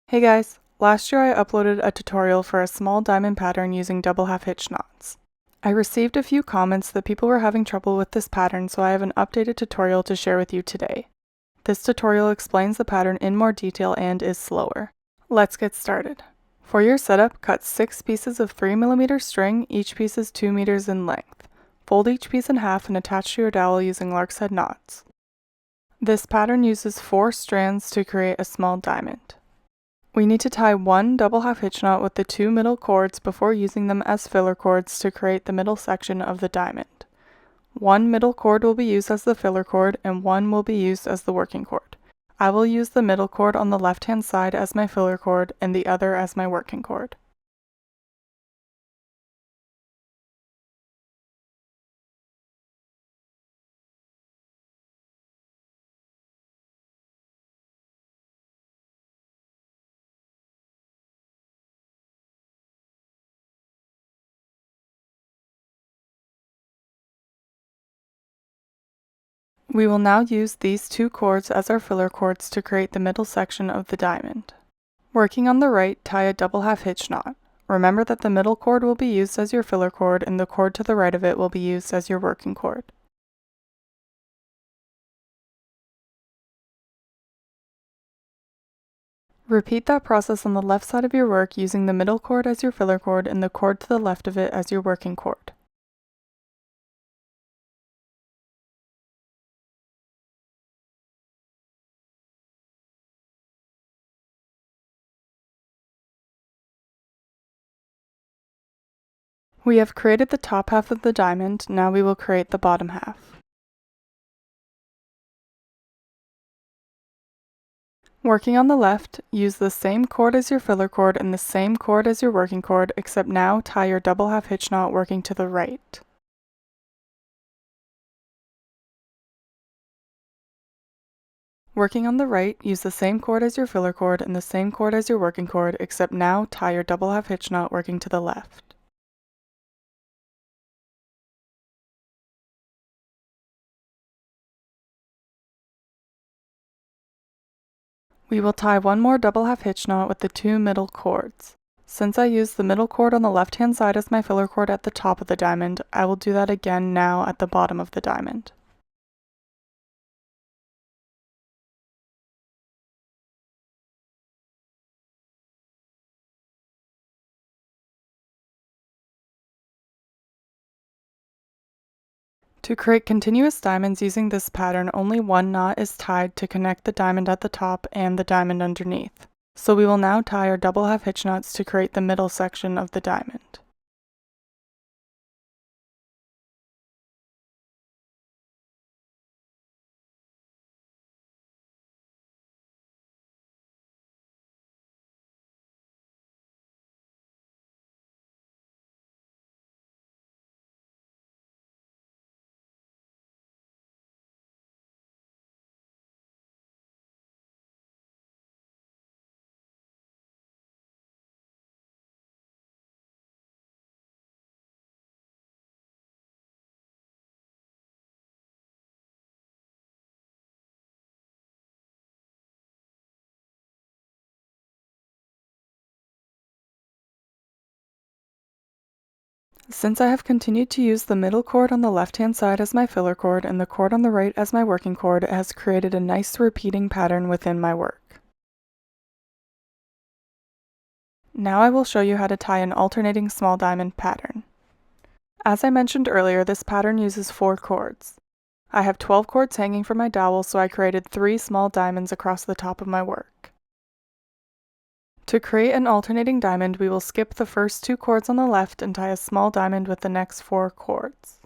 Hey guys, last year I uploaded a tutorial for a small diamond pattern using double half hitch knots. I received a few comments that people were having trouble with this pattern, so I have an updated tutorial to share with you today. This tutorial explains the pattern in more detail and is slower. Let's get started. For your setup, cut 6 pieces of 3mm string, each piece is 2 meters in length. Fold each piece in half and attach to your dowel using Lark's head knots. This pattern uses 4 strands to create a small diamond. We need to tie one double half hitch knot with the 2 middle cords before using them as filler cords to create the middle section of the diamond. One middle cord will be used as the filler cord and one will be used as the working cord. I will use the middle cord on the left-hand side as my filler cord and the other as my working cord. We will now use these 2 cords as our filler cords to create the middle section of the diamond. Working on the right, tie a double half hitch knot. Remember that the middle cord will be used as your filler cord and the cord to the right of it will be used as your working cord. Repeat that process on the left side of your work using the middle cord as your filler cord and the cord to the left of it as your working cord. We have created the top half of the diamond, now we will create the bottom half. Working on the left, use the same cord as your filler cord and the same cord as your working cord, except now tie your double half hitch knot working to the right. Working on the right, use the same cord as your filler cord and the same cord as your working cord, except now tie your double half hitch knot working to the left. We will tie one more double half hitch knot with the 2 middle cords. Since I used the middle cord on the left-hand side as my filler cord at the top of the diamond, I will do that again now at the bottom of the diamond. To create continuous diamonds using this pattern, only one knot is tied to connect the diamond at the top and the diamond underneath. So we will now tie our double half hitch knots to create the middle section of the diamond. Since I have continued to use the middle cord on the left-hand side as my filler cord and the cord on the right as my working cord, it has created a nice repeating pattern within my work. Now I will show you how to tie an alternating small diamond pattern. As I mentioned earlier, this pattern uses 4 cords. I have 12 cords hanging from my dowel, so I created 3 small diamonds across the top of my work. To create an alternating diamond, we will skip the first 2 cords on the left and tie a small diamond with the next 4 cords.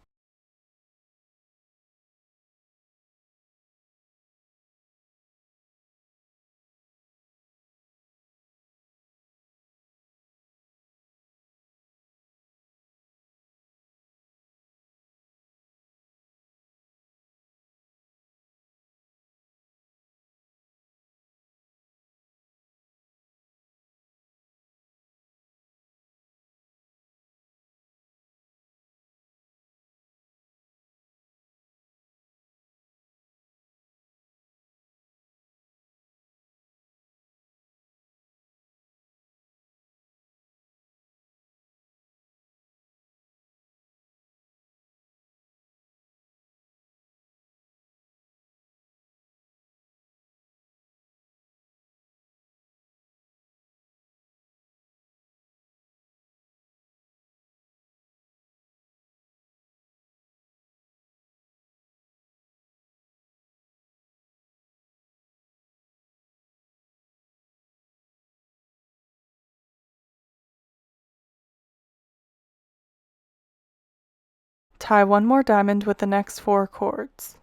Tie one more diamond with the next 4 cords.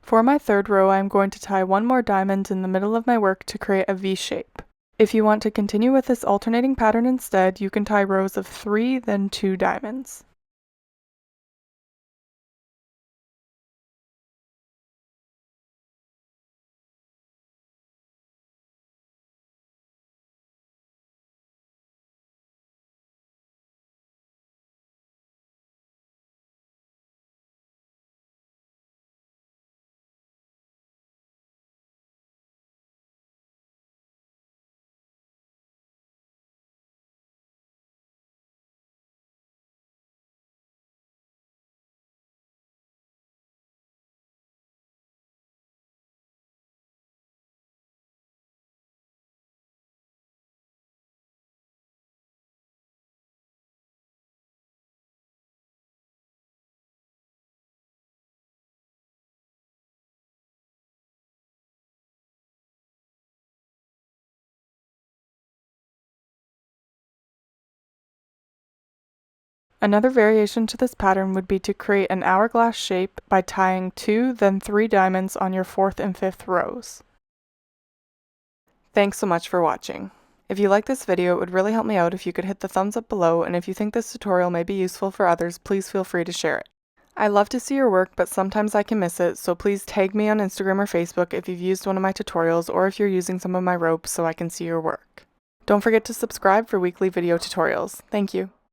For my third row, I am going to tie one more diamond in the middle of my work to create a V shape. If you want to continue with this alternating pattern instead, you can tie rows of 3, then 2 diamonds. Another variation to this pattern would be to create an hourglass shape by tying 2, then 3 diamonds on your 4th and 5th rows. Thanks so much for watching. If you like this video, it would really help me out if you could hit the thumbs up below, and if you think this tutorial may be useful for others, please feel free to share it. I love to see your work, but sometimes I can miss it, so please tag me on Instagram or Facebook if you've used one of my tutorials or if you're using some of my ropes so I can see your work. Don't forget to subscribe for weekly video tutorials. Thank you.